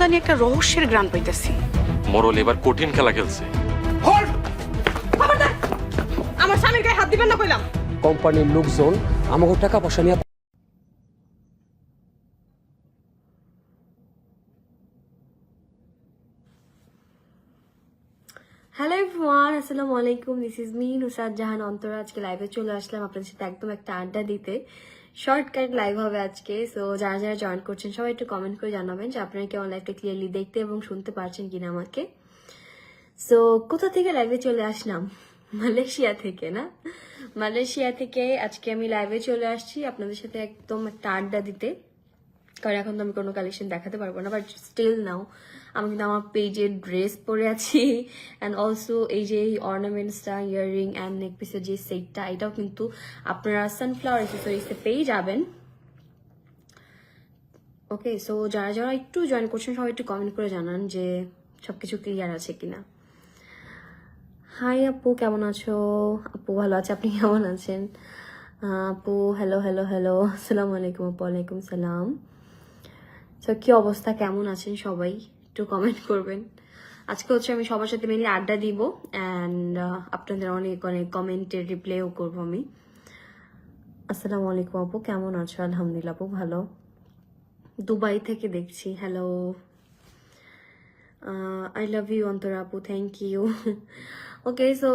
জানি একটা রহস্যের গ্রাম পাইতেছি। মরল এবার কঠিন খেলা খেলছে। আমার স্বামীর গায়ে হাত দিবেন না কইলাম। কোম্পানির লোকজন আমাকে টাকা পয়সা নিয়ে হ্যালো এভরিওয়ান, আসসালামু আলাইকুম। This is me Nusrat Jahan Antara. আজকে লাইভে চলে আসলাম আপনাদের সাথে একদম একটা আড্ডা দিতে। শর্টকাট লাইভ হবে আজকে। সো যারা যারা জয়েন করছেন সবাই একটু কমেন্ট করে জানাবেন যে আপনারা কেমন লাইভটা ক্লিয়ারলি দেখতে এবং শুনতে পারছেন কিনা আমাকে। সো কোথা থেকে লাইভে চলে আসলাম? মালয়েশিয়া থেকে না, মালয়েশিয়া থেকে আজকে আমি লাইভে চলে আসছি আপনাদের সাথে একদম একটা আড্ডা দিতে। কারণ এখন তো আমি কোনো কালেকশন দেখাতে পারবো না, বাট স্টিল নাও আমি কিন্তু আমার পেজের ড্রেস পরে আছি। অ্যান্ড অলসো এই যে অর্নামেন্টসটা, ইয়াররিং অ্যান্ড নেকপিসের যে সেটটা, এটাও কিন্তু আপনারা সানফ্লাওয়ার অ্যাক্সেসরিজে পেয়ে যাবেন। ওকে, সো যারা যারা একটু জয়েন করছেন সবাই একটু কমেন্ট করে জানান যে সবকিছু ক্লিয়ার আছে কিনা। হাই আপু, কেমন আছো? আপু ভালো আছে, আপনি কেমন আছেন? আপু হ্যালো হ্যালো হ্যালো, আসসালামু আলাইকুম আপু। ওয়ালাইকুম সালাম। তো কি অবস্থা, কেমন আছেন সবাই? একটু কমেন্ট করবেন। আজকে হচ্ছে আমি সবার সাথে মেনলি আড্ডা দিব অ্যান্ড আপনাদের অনেক অনেক কমেন্টের রিপ্লাইও করবো আমি। আসসালামু আলাইকুম আপু, কেমন আছো? আলহামদুলিল্লাহ আপু ভালো। দুবাই থেকে দেখছি। Hello, I love you Antara আপু, থ্যাংক ইউ। ওকে, সো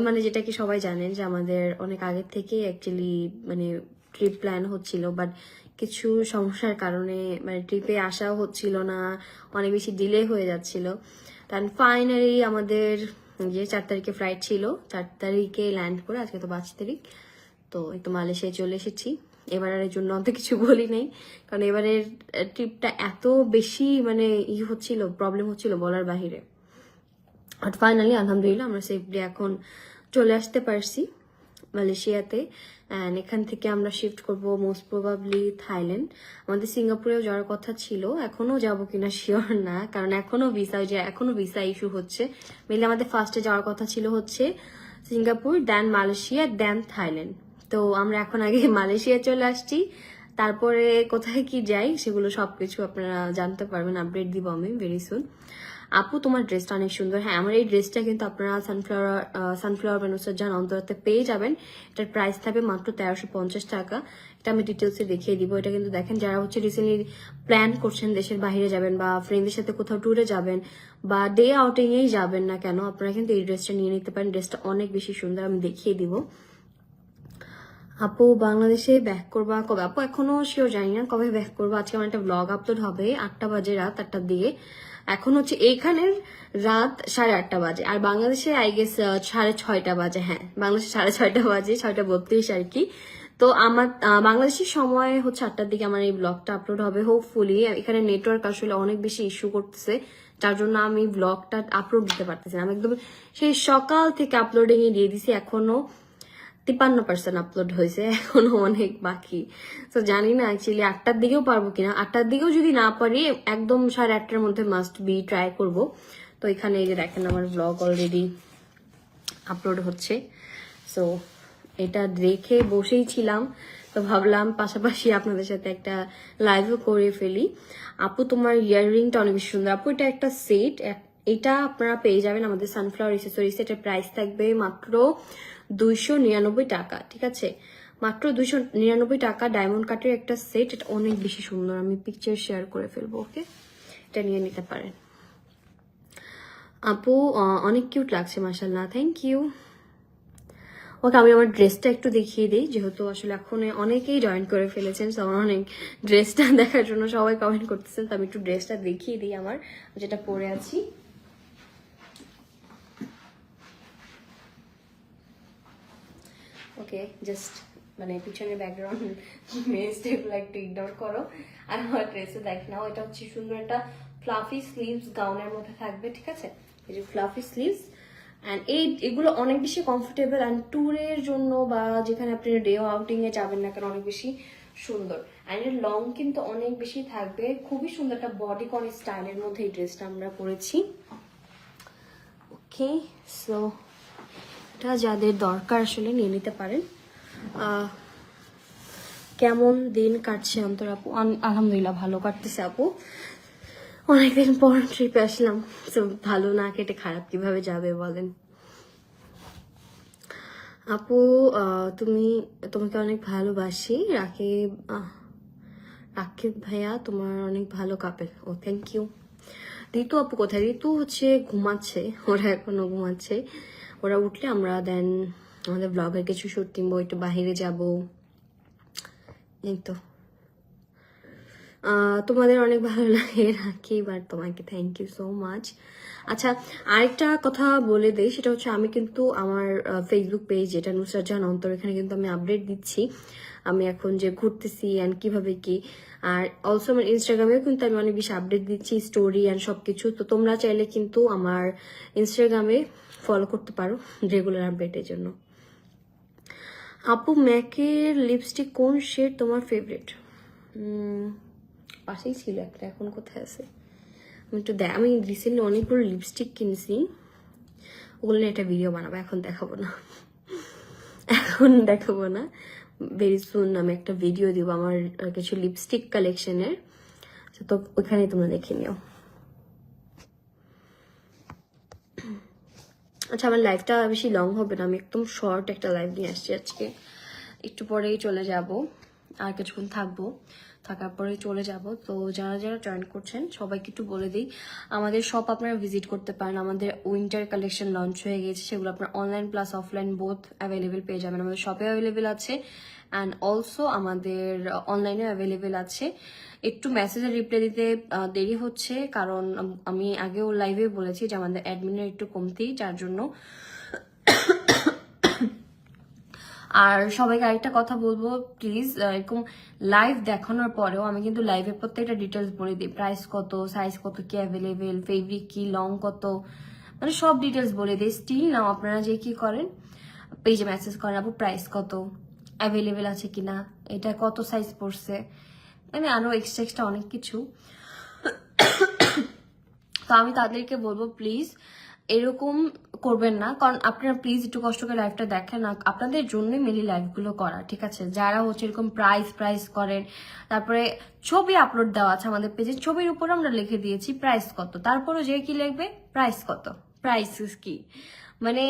মানে যেটা কি সবাই জানেন যে আমাদের অনেক আগের থেকেই অ্যাকচুয়ালি মানে ট্রিপ প্ল্যান হচ্ছিল, বাট কিছু সমস্যার কারণে মানে ট্রিপে আসাও হচ্ছিল না, অনেক বেশি ডিলে হয়ে যাচ্ছিল। তার ফাইনালি আমাদের যে 4 তারিখে ফ্লাইট ছিল, 4 তারিখে ল্যান্ড করে, আজকে তো 5 তারিখ, তো এই তো মালয়েশিয়ায় চলে এসেছি। এবারের জন্য অত কিছু বলি নাই, কারণ এবারের ট্রিপটা এত বেশি মানে হচ্ছিল, প্রবলেম হচ্ছিল বলার বাহিরে। বাট ফাইনালি আলহামদুলিল্লাহ আমরা সেফলি এখন চলে আসতে পারছি মালয়েশিয়াতে। অ্যান্ড এখান থেকে আমরা শিফট করব মোস্ট প্রবাবলি থাইল্যান্ড। আমাদের সিঙ্গাপুরেও যাওয়ার কথা ছিল, এখনো যাবো কিনা শিওর না, কারণ এখনো ভিসা ইস্যু হচ্ছে। মেনলি আমাদের ফার্স্টে যাওয়ার কথা ছিল হচ্ছে সিঙ্গাপুর, দেন মালয়েশিয়া, দেন থাইল্যান্ড। তো আমরা এখন আগে মালয়েশিয়া চলে আসছি, তারপরে কোথায় কি যাই সেগুলো সবকিছু আপনারা জানতে পারবেন, আপডেট দিব আমি ভেরি সুন। আপু তোমার ড্রেসটা অনেক সুন্দর। হ্যাঁ, আমার এই ড্রেসটা কিন্তু আপনারা সানফ্লাওয়ার নুসরাত জাহান অন্তরাতে পেয়ে যাবেন। এটার প্রাইস থাকবে মাত্র 1350 টাকা। এটা আমি ডিটেলসে দেখিয়ে দিব। এটা কিন্তু দেখেন, যারা হচ্ছে রিসেন্টলি প্ল্যান করছেন দেশের বাইরে যাবেন বা ফ্রেন্ডদের সাথে কোথাও ট্যুরে যাবেন বা ডে আউটিংয়েই যাবেন না কেন, আপনারা কিন্তু এই ড্রেসটা নিয়ে নিতে পারেন। ড্রেসটা অনেক বেশি সুন্দর, আমি দেখিয়ে দিব। আপু বাংলাদেশে ব্যাক করবা কবে? আপু এখনো শিওর জানি না কবে ব্যাক করবো। আজকে আমার একটা ব্লগ আপলোড হবে 8টা বাজে, রাত 8টার দিকে। এখন হচ্ছে এইখানের রাত 8:30 বাজে, আর বাংলাদেশে আই গেস 6:30 বাজে। হ্যাঁ, বাংলাদেশে 6:30 বাজে, 6:32 আর কি। তো আমার বাংলাদেশের সময় হচ্ছে 8টার দিকে আমার এই ব্লগটা আপলোড হবে হোপফুলি। এখানে নেটওয়ার্ক আসলে অনেক বেশি ইস্যু করতেছে, যার জন্য আমি ব্লগটা আপলোড দিতে পারতেছি না। আমি একদম সেই সকাল থেকে আপলোডিং এ দিয়ে দিছি, এখনো 53% আপলোড হয়েছে, এখনো অনেক বাকি। তো জানি না অ্যাকচুয়ালি 8টার দিকেও পারবো কিনা। 8টার দিকেও যদি না পারি, একদম 8:30টার মধ্যে মাস্ট বি ট্রাই করব। তো এখানে এই যে দেখেন আমার ব্লগ অলরেডি আপলোড হচ্ছে। সো এটা দেখে বসেই ছিলাম, তো ভাবলাম পাশাপাশি আপনাদের সাথে একটা লাইভও করে ফেলি। আপু তোমার ইয়াররিংটা অনেক বেশি সুন্দর। আপু এটা একটা সেট, এটা আপনারা পেয়ে যাবেন আমাদের সানফ্লাওয়ার অ্যাক্সেসরিজ। এটার প্রাইস থাকবে মাত্র 299 টাকা, ঠিক আছে? মাত্র 299 টাকা। ডায়মন্ড কাটের একটা সেট, এটা অনেক বেশি সুন্দর। আমি পিকচার শেয়ার করে ফেলবো, ওকে? এটা নিয়ে নিতে পারেন। আপু অনেক কিউট লাগছে, মাশাআল্লাহ, থ্যাংক ইউ। ওকে, আমি আমার ড্রেসটা একটু দেখিয়ে দিই, যেহেতু আসলে এখন অনেকেই জয়েন করে ফেলেছেন, তো আমার অনেক ড্রেসটা দেখার জন্য সবাই কমেন্ট করতেছেন। তো আমি একটু ড্রেসটা দেখিয়ে দিই আমার যেটা পরে আছি। ওকে, জাস্ট মানে পিছনের ব্যাকগ্রাউন্ড মেজগুলো একটু ইগনোর করো, আর আমার ড্রেসে দেখ নাও। এটা হচ্ছে সুন্দর একটা ফ্লাফি স্লিভস গাউনের মধ্যে থাকবে, ঠিক আছে? এই যে ফ্লাফি স্লিভস, অ্যান্ড এগুলো অনেক বেশি কমফোর্টেবল, অ্যান্ড ট্যুরের জন্য বা যেখানে আপনি ডে আউটিং এ যাবেন না কেন অনেক বেশি সুন্দর। অ্যান্ড এর লং কিন্তু অনেক বেশি থাকবে, খুবই সুন্দর একটা বডিকন স্টাইলের মধ্যে এই ড্রেসটা আমরা পরেছি। ওকে, সো এটা যাদের দরকার আসলে নিয়ে নিতে পারেন। কেমন দিন কাটছে অন্তর আপু? আলহামদুলিল্লাহ ভালো কাটতেছে আপু। অনেকদিন পর ট্রিপে আসলাম, তো ভালো না কেটে খারাপ কিভাবে যাবে বলেন। আপু তোমাকে অনেক ভালোবাসি। রাকিব ভাইয়া তোমার অনেক ভালো কাপেল। ও থ্যাংক ইউ। ঋতু আপু কোথায়? ঋতু হচ্ছে ঘুমাচ্ছে, ওরা এখনো ঘুমাচ্ছে। ওরা উঠলে আমরা দেন আমাদের ব্লগের কিছু শুট কিনবো, একটু বাহিরে যাব, এই তো। তোমাদের অনেক ভালো লাগে রাকিব, আর তোমাকে থ্যাংক ইউ সো মাচ। আচ্ছা, আরেকটা কথা বলে দেই, সেটা হচ্ছে আমি কিন্তু আমার ফেসবুক পেজ যেটা নুসরাত জাহান অন্তর, এখানে কিন্তু আমি আপডেট দিচ্ছি আমি এখন যে ঘুরতেছি অ্যান্ড কিভাবে কি। আর অলসো আমার ইনস্টাগ্রামেও কিন্তু আমি অনেক বেশি আপডেট দিচ্ছি, স্টোরি অ্যান্ড সবকিছু। তো তোমরা চাইলে কিন্তু আমার ইনস্টাগ্রামে ফলো করতে পারো রেগুলার আপডেটের জন্য। আপু ম্যাকের লিপস্টিক কোন শেড তোমার ফেভারিট? পাশেই ছিল একটা, এখন কোথায় আছে আমি রিসেন্টলি অনেকগুলো লিপস্টিক কিনছি, ওগুলো নিয়ে একটা ভিডিও বানাবো, এখন দেখাবো না ভেরি সুন আমি একটা ভিডিও দিব আমার কিছু লিপস্টিক কালেকশনের, তো ওইখানে তোমরা দেখে নিও। আচ্ছা, আমার লাইভটা বেশি লং হবে না, আমি একদম শর্ট একটা লাইভ নিয়ে আসছি আজকে। একটু পরেই চলে যাব, আর কিছুক্ষণ থাকার পরে চলে যাব। তো যারা যারা জয়েন করছেন সবাইকে একটু বলে দিই, আমাদের শপ আপনারা ভিজিট করতে পারেন। আমাদের উইন্টার কালেকশন লঞ্চ হয়ে গেছে, সেগুলো আপনার online plus offline both available পেয়ে যাবেন। আমাদের শপে অ্যাভেলেবেল আছে অ্যান্ড অলসো আমাদের অনলাইনে অ্যাভেলেবেল আছে। একটু মেসেজের রিপ্লাই দিতে দেরি হচ্ছে, কারণ আমি আগেও লাইভে বলেছি যে আমাদের অ্যাডমিনের একটু কমতি, যার জন্য। আর সবাইকে আরেকটা কথা বলবো, প্লিজ এরকম লাইভ দেখানোর পরেও আমি কিন্তু লাইভে প্রত্যেকটা ডিটেলস বলে দিই, প্রাইস কত, সাইজ কত কি অ্যাভেলেবেল, ফেব্রিক কি, লং কত, মানে সব ডিটেলস বলে দিই। স্টিল নাও আপনারা যে কি করেন, পেজে মেসেজ করেন আপু প্রাইস কত, অ্যাভেলেবেল আছে কিনা, এটা কত সাইজ পড়ছে, মানে আরো এক্সট্রা অনেক কিছু। তো আমি তাদেরকে বলবো প্লিজ এরকম করবেন না, কারণ আপনারা প্লিজ একটু কষ্ট করে লাইভটা দেখেন না, আপনাদের জন্যই মেনলি লাইভগুলো করা, ঠিক আছে? যারা হচ্ছে এরকম প্রাইস করেন, তারপরে ছবি আপলোড দেওয়া আছে আমাদের পেজে, ছবির উপর আমরা লিখে দিয়েছি প্রাইস কত, তারপরে যে কি লিখবে প্রাইস কত, প্রাইস কি, মানে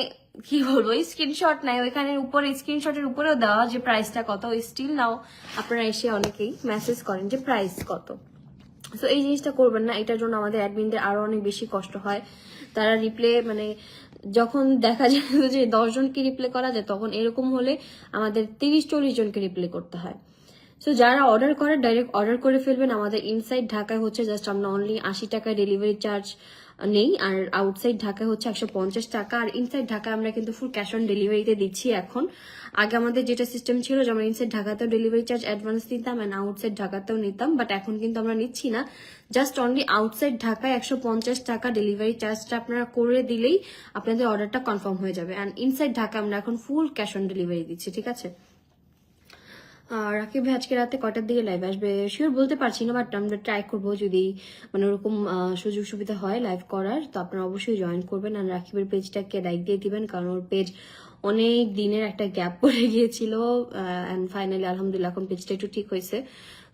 কি বলবো, স্ক্রিনশট নাই ওইখানে উপরে, স্ক্রিনশটের উপরেও দেওয়া যে প্রাইসটা কত, স্টিল নাও আপনারা এসে অনেকেই মেসেজ করেন যে প্রাইস কত। তো এই জিনিসটা করবেন না, এটার জন্য আমাদের অ্যাডমিনদের আরো অনেক বেশি কষ্ট হয়। তারা রিপ্লে মানে যখন দেখা যায় যে 10 জনকে রিপ্লে করা যায়, তখন এরকম হলে আমাদের 30-40 জনকে রিপ্লে করতে হয়। সো যারা অর্ডার করে ডাইরেক্ট অর্ডার করে ফেলবেন। আমাদের ইনসাইড ঢাকায় হচ্ছে জাস্ট আমরা অনলি 80 টাকা ডেলিভারি চার্জ নেই, আর আউটসাইড ঢাকায় হচ্ছে 150 টাকা, আর ইনসাইড ঢাকায় আমরা কিন্তু ফুল ক্যাশ অন ডেলিভারিতে দিচ্ছি এখন। আগে আমাদের যেটা সিস্টেম ছিল যে আমরা ইনসাইড ঢাকাতেও ডেলিভারি চার্জ অ্যাডভান্স নিতাম অ্যান্ড আউটসাইড ঢাকাতেও নিতাম, বাট এখন কিন্তু আমরা নিচ্ছি না। জাস্ট অনলি আউটসাইড ঢাকায় 150 টাকা ডেলিভারি চার্জটা আপনারা করে দিলেই আপনাদের অর্ডারটা কনফার্ম হয়ে যাবে, অ্যান্ড ইনসাইড ঢাকা আমরা এখন ফুল ক্যাশ অন ডেলিভারি দিচ্ছি, ঠিক আছে? রাকিব ভাই আজকে রাতে কটার দিকে লাইভ আসবে শিওর বলতে পারছি না, বাট আমরা ট্রাই করবো, যদি মানে ওরকম সুযোগ সুবিধা হয় লাইভ করার, তো আপনারা অবশ্যই জয়েন করবেন। আর রাকিবের পেজটাকে লাইক দিয়ে দিবেন, কারণ ওর পেজ অনেক দিনের একটা গ্যাপ পড়ে গিয়েছিল, অ্যান্ড ফাইনালি আলহামদুলিল্লাহ এখন পেজটা একটু ঠিক হয়েছে।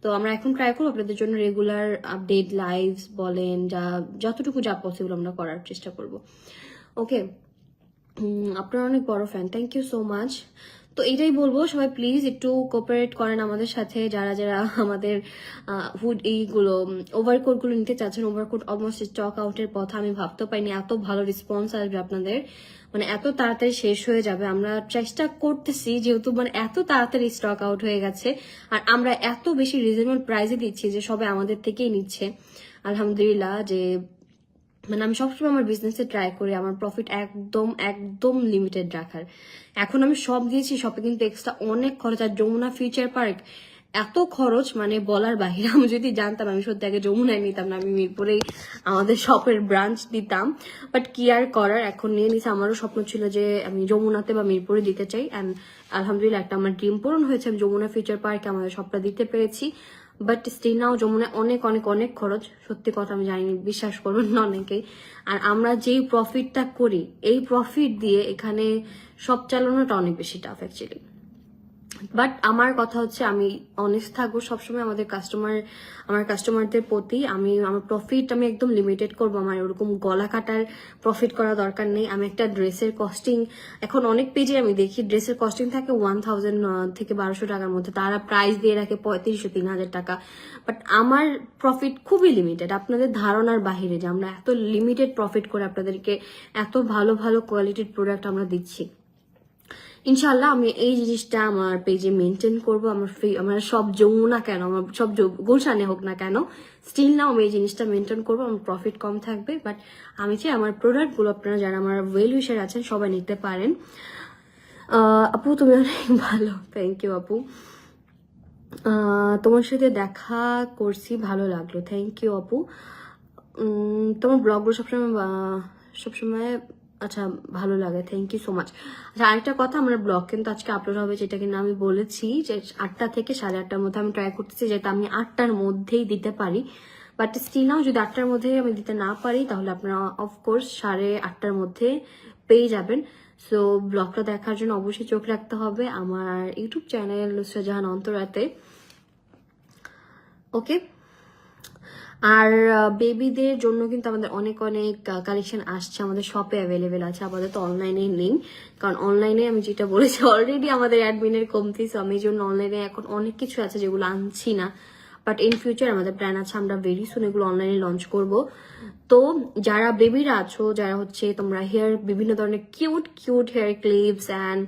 তো আমরা এখন ট্রাই করবো আপনাদের জন্য রেগুলার আপডেট লাইভস বলেন, যতটুকু যা পসিবল আমরা করার চেষ্টা করব। ওকে, আপনারা অনেক বড় fan, thank you so much. তো এটাই বলবো, সবাই প্লিজ একটু কোঅপারেট করেন আমাদের সাথে, যারা যারা আমাদের হুড এইগুলো ওভারকোটগুলো নিতে চাচ্ছেন। ওভারকোট অলমোস্ট স্টক আউটের পথে, আমি ভাবতে পারিনি এত ভালো রেসপন্স আসবে আপনাদের, মানে এত তাড়াতাড়ি শেষ হয়ে যাবে। আমরা চেষ্টা করতেছি, যেহেতু মানে এত তাড়াতাড়ি স্টক আউট হয়ে গেছে, আর আমরা এত বেশি রিজনেবল প্রাইসে দিচ্ছি যে সবাই আমাদের থেকেই নিচ্ছে আলহামদুলিল্লাহ। যে মানে আমি সবসময় আমার বিজনেসে ট্রাই করি আমার প্রফিট একদম লিমিটেড রাখার। এখন আমি সব দিয়েছি, শপে কিন্তু এক্সট্রা অনেক খরচ, আর যমুনা ফিউচার পার্ক এত খরচ মানে বলার বাহিরে। আমি যদি জানতাম, আমি সত্যি আগে যমুনায় নিতাম না, আমি মিরপুরেই আমাদের শপের ব্রাঞ্চ দিতাম, বাট কি আর করার, এখন নিয়ে নিছি। আমারও স্বপ্ন ছিল যে আমি যমুনাতে বা মিরপুরে দিতে চাই, অ্যান্ড আলহামদুলিল্লাহ একটা আমার ড্রিম পূরণ হয়েছে, আমি যমুনা ফিউচার পার্কে আমাদের শপটা দিতে পেরেছি। বাট স্টিল নাও যমুনায় অনেক খরচ, সত্যি কথা আমি জানি, বিশ্বাস করবেন না অনেকেই। আর আমরা যেই প্রফিটটা করি, এই প্রফিট দিয়ে এখানে সব চালানোটা অনেক বেশি টাফ অ্যাকচুয়ালি। বাট আমার কথা হচ্ছে আমি অনেস্ট থাকবো সবসময় আমার কাস্টমারদের প্রতি। আমার প্রফিট আমি একদম লিমিটেড করবো। আমার ওরকম গলা কাটার প্রফিট করা দরকার নেই। আমি একটা ড্রেসের কস্টিং এখন অনেক পেজে আমি দেখি ড্রেসের কস্টিং থাকে 1000 থেকে 1200 টাকার মধ্যে, তারা প্রাইস দিয়ে রাখে 3500-3000 টাকা। বাট আমার প্রফিট খুবই লিমিটেড, আপনাদের ধারণার বাহিরে যে আমরা এত লিমিটেড প্রফিট করে আপনাদেরকে এত ভালো ভালো কোয়ালিটির প্রোডাক্ট আমরা দিচ্ছি। ইনশাল্লাহ আমি এই জিনিসটা আমার পেজে মেনটেন করবো। আমার সব যমুনা কেন, আমার সব গুলশানে হোক না কেন, স্টিল নাও আমি এই জিনিসটা মেনটেন করবো। আমার প্রফিট কম থাকবে, বাট আমি চাই আমার প্রোডাক্টগুলো আপনারা যারা আমার ওয়েল উইশার আছেন সবাই নিতে পারেন। আপু তুমি অনেক ভালো, থ্যাংক ইউ আপু। তোমার সাথে দেখা করছি, ভালো লাগলো, থ্যাংক ইউ আপু। তোমার ব্লগগুলো সবসময় আচ্ছা ভালো লাগে, থ্যাংক ইউ সো মাচ। আচ্ছা আরেকটা কথা, আমার ব্লগ কিন্তু আজকে আপলোড হবে, যেটা কিন্তু আমি বলেছি যে 8টা থেকে 8:30-র মধ্যে আমি ট্রাই করতেছি, যেটা আমি 8টার মধ্যেই দিতে পারি। বাট স্টিল নাও যদি 8টার মধ্যে আমি দিতে না পারি তাহলে আপনারা অফকোর্স 8:30-র মধ্যে পেয়ে যাবেন। সো ব্লগটা দেখার জন্য অবশ্যই চোখ রাখতে হবে আমার ইউটিউব চ্যানেল নুসরাত জাহান অন্তরাতে। ওকে, আর বেবিদের জন্য কিন্তু আমাদের অনেক অনেক কালেকশন আসছে, আমাদের শপে অ্যাভেলেবেল আছে, আমাদের তো অনলাইনে নেই। কারণ অনলাইনে আমি যেটা বলেছি অলরেডি আমাদের অ্যাডমিনের কমতি, সো আমি এই জন্য অনলাইনে এখন অনেক কিছু আছে যেগুলো আনছি না। বাট ইন ফিউচার আমাদের প্ল্যান আছে, আমরা ভেরি সুন এগুলো অনলাইনে লঞ্চ করব। তো যারা বেবিরা আছো, যারা হচ্ছে তোমরা বিভিন্ন ধরনের কিউট হেয়ার ক্লিপস অ্যান্ড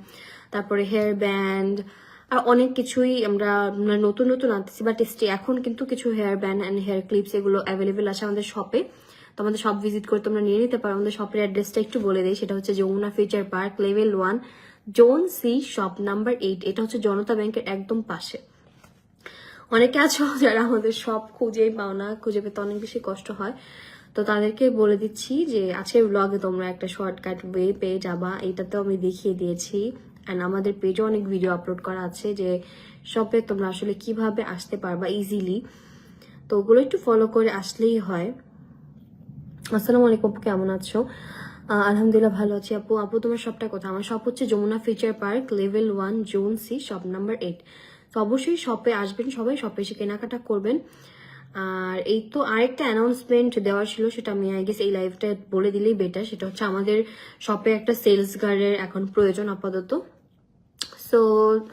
তারপরে হেয়ার ব্যান্ড আর অনেক কিছুই আমরা নতুন আনতেছি, বাট এখন কিন্তু কিছু hair band and hair clips এগুলো অ্যাভেলেবেল আছে আমাদের শপে। তো আমাদের শপ ভিজিট করে তোমরা নিয়ে নিতে পারো। আমাদের শপের অ্যাড্রেসটা একটু বলে দিই, সেটা হচ্ছে Jamuna future park level 1 zone C shop number 8। এটা হচ্ছে জনতা ব্যাংকের একদম পাশে। অনেকে আছো যারা আমাদের শপ খুঁজেই পাও না, খুঁজে পেতে অনেক বেশি কষ্ট হয়, তো তাদেরকে বলে দিচ্ছি যে আজকের ব্লগে তোমরা একটা শর্টকাট ওয়ে পেয়ে যাবা। এটাতেও আমি দেখিয়ে দিয়েছি, অ্যান্ড আমাদের পেজে অনেক ভিডিও আপলোড করা আছে যে শপে তোমরা আসলে কিভাবে আসতে পারবা ইজিলি। তো ওগুলো একটু ফলো করে আসলেই হয়। আসসালামু আলাইকুম, কেমন আছো? আলহামদুলিল্লাহ ভালো আছি আপু। আপু তোমার শপটা কোথায়? আমার শপ হচ্ছে Jamuna future park level 1 zone C shop number 8। তো অবশ্যই শপে আসবেন, সবাই শপে এসে কেনাকাটা করবেন। আর এই তো আরেকটা অ্যানাউন্সমেন্ট দেওয়ার ছিল, সেটা আমি আই গেস এই লাইভটা বলে দিলেই বেটার। সেটা হচ্ছে আমাদের শপে একটা সেলস গার্ডের এখন প্রয়োজন আপাতত। সো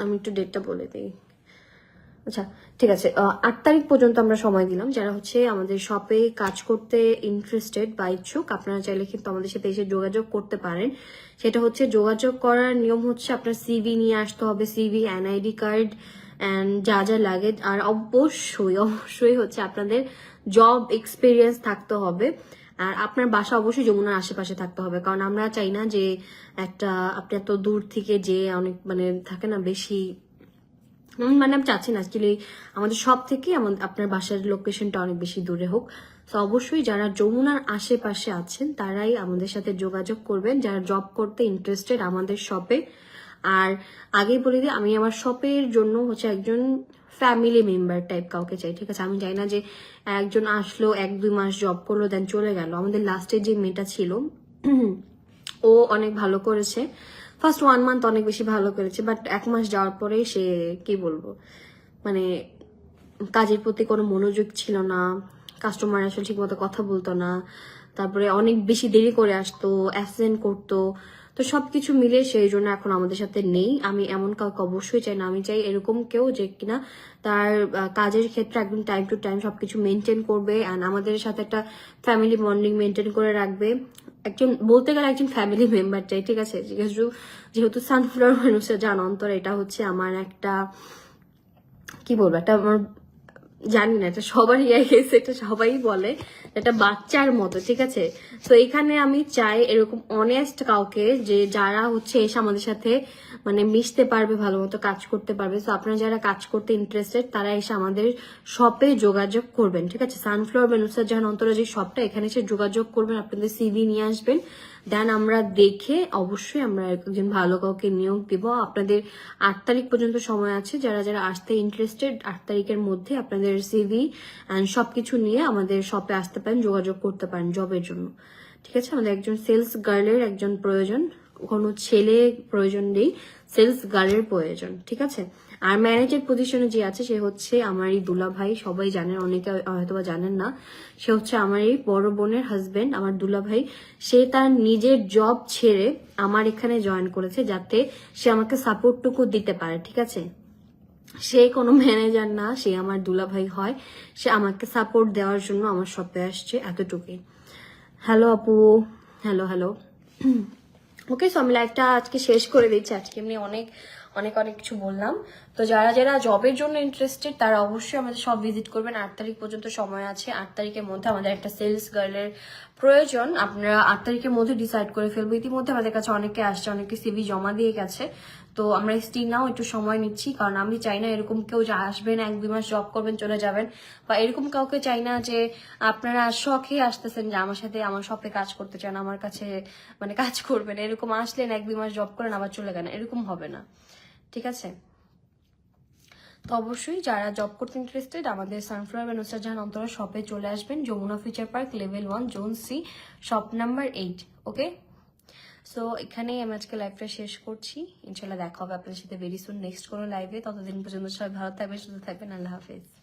আমি একটু ডেটটা বলে দিই। আচ্ছা ঠিক আছে, 8 তারিখ পর্যন্ত আমরা সময় দিলাম। যারা হচ্ছে আমাদের শপে কাজ করতে ইন্টারেস্টেড বা ইচ্ছুক, আপনারা চাইলে কিন্তু আমাদের সাথে এসে যোগাযোগ করতে পারেন। সেটা হচ্ছে যোগাযোগ করার নিয়ম হচ্ছে আপনার সিভি নিয়ে আসতে হবে, সিভি, এনআইডি কার্ড অ্যান্ড যা যা লাগে। আর অবশ্যই হচ্ছে আপনাদের জব এক্সপিরিয়েন্স থাকতে হবে। আর আপনার বাসা অবশ্যই যমুনার আশেপাশে থাকতে হবে, কারণ আমরা চাই না যে আপনি এত দূর থেকে যে অনেক থাকে না বেশি, আমি চাচ্ছি না অ্যাকচুয়ালি আমাদের সব থেকে আপনার বাসার লোকেশনটা অনেক বেশি দূরে হোক। তো অবশ্যই যারা যমুনার আশেপাশে আছেন তারাই আমাদের সাথে যোগাযোগ করবেন, যারা জব করতে ইন্টারেস্টেড আমাদের শপে। আর আগেই বলে দিই, আমি আমার শপের জন্য হচ্ছে একজন ফ্যামিলি মেম্বার টাইপ কাউকে চাই, ঠিক আছে? আমি চাই না যে একজন আসলো 1-2 মাস জব করলো দেন চলে গেল। আমাদের লাস্টের যে মেয়েটা ছিল ও অনেক ভালো করেছে, ফার্স্ট 1 মান্থ অনেক বেশি ভালো করেছে, বাট 1 মাস যাওয়ার পরে সে কি বলবো কাজের প্রতি কোনো মনোযোগ ছিল না, কাস্টমার আসলে ঠিক মতো কথা বলতো না, তারপরে অনেক বেশি দেরি করে আসতো, অ্যাবসেন্ট করতো। তো সবকিছু মিলে সেই জন্য এখন আমাদের সাথে নেই। আমি এমন কাউকে অবশ্যই চাই না, আমি চাই এরকম কেউ যে কিনা তার কাজের ক্ষেত্রে একদম টাইম টু টাইম সবকিছু মেনটেন করবে অ্যান্ড আমাদের সাথে একটা ফ্যামিলি বন্ডিং মেনটেন করে রাখবে। একজন বলতে গেলে একজন ফ্যামিলি মেম্বার চাই, ঠিক আছে? যেহেতু সানফ্লাওয়ার মানুষের জান অন্তর, এটা হচ্ছে আমার একটা কি বলবো, একটা আমার জানি না, এটা সবারই গেছে, এটা সবাই বলে এটা বাচ্চার মতো, ঠিক আছে? তো এখানে আমি চাই এরকম অনেস্ট কাউকে, যে যারা হচ্ছে এসে আমাদের সাথে মিশতে পারবে, ভালো মতো কাজ করতে পারবে। তো আপনারা যারা কাজ করতে ইন্টারেস্টেড তারা এসে আমাদের শপে যোগাযোগ করবেন, ঠিক আছে? সানফ্লাওয়ার নুসরাত জাহান অন্তরা যে শপটা, এখানে এসে যোগাযোগ করবেন, আপনাদের সিভি নিয়ে আসবেন, দেন আমরা দেখে অবশ্যই আমরা একজন ভালো কাউকে নিয়োগ দিব। আপনাদের 8 তারিখ পর্যন্ত সময় আছে, যারা যারা আসতে ইন্টারেস্টেড 8 তারিখের মধ্যে আপনাদের সিভি অ্যান্ড সবকিছু নিয়ে আমাদের শপে আসতে পারেন, যোগাযোগ করতে পারেন জবের জন্য, ঠিক আছে? আমাদের একজন সেলস গার্লের একজন প্রয়োজন, কোনো ছেলে প্রয়োজন নেই, সেলস গার্লের প্রয়োজন, ঠিক আছে? আর ম্যানেজার পজিশনে যে আছে সে হচ্ছে আমার এই দুলা ভাই, সবাই জানেন, অনেকে হয়তো বা জানেন না, সে হচ্ছে আমার এই বড় বোনের হাজবেন্ড, আমার দুলা ভাই। সে তার নিজের জব ছেড়ে আমার এখানে জয়েন করেছে যাতে সে আমাকে সাপোর্টটুকু দিতে পারে, ঠিক আছে? সে কোনো ম্যানেজার না, সে আমার দুলাভাই হয়, সে আমাকে সাপোর্ট দেওয়ার জন্য আমার শপে আসছে, এতটুকুই। হ্যালো আপু, হ্যালো হ্যালো। ওকে, সো আমি লাইভটা আজকে শেষ করে দিচ্ছি। আজকে এমনি অনেক অনেক অনেক কিছু বললাম। তো যারা যারা জবের জন্য ইন্টারেস্টেড তারা অবশ্যই আমাদের সব ভিজিট করবেন। 8 তারিখ পর্যন্ত সময় আছে। 8 তারিখের মধ্যে আমাদের একটা সেলস গার্লের প্রয়োজন। আপনারা 8 তারিখের মধ্যে ডিসাইড করে ফেলবো। ইতিমধ্যে আমাদের কাছে অনেকে আসছে, অনেকে সিভি জমা দিয়ে গেছে। তো আমরা স্টিল নাও একটু সময় নিচ্ছি, কারণ আমি চাই না এরকম কেউ যে আসবেন 1-2 মাস জব করবেন চলে যাবেন, বা এরকম কাউকে চাই না যে আপনারা শখে আসতেছেন যে আমার সাথে আমার শপে কাজ করতে চান, আমার কাছে মানে কাজ করবেন, এরকম আসলেন 1-2 মাস জব করেন আবার চলে গেলেন, এরকম হবে না, ঠিক আছে? তো অবশ্যই যারা জব করতে ইন্টারেস্টেড আমাদের সানফ্লাওয়ার বা নুসরাত জাহান অন্তরা শপে চলে আসবেন, Jamuna future park level 1 zone C shop number 8। Okay, so এখানেই আমি আজকে লাইভটা শেষ করছি। ইনশাল্লাহ দেখা হবে আপনাদের সাথে ভেরি সুন নেক্সট কোনো লাইভে। ততদিন পর্যন্ত সবাই ভালো থাকবেন, সুস্থ থাকবেন। আল্লাহ হাফেজ।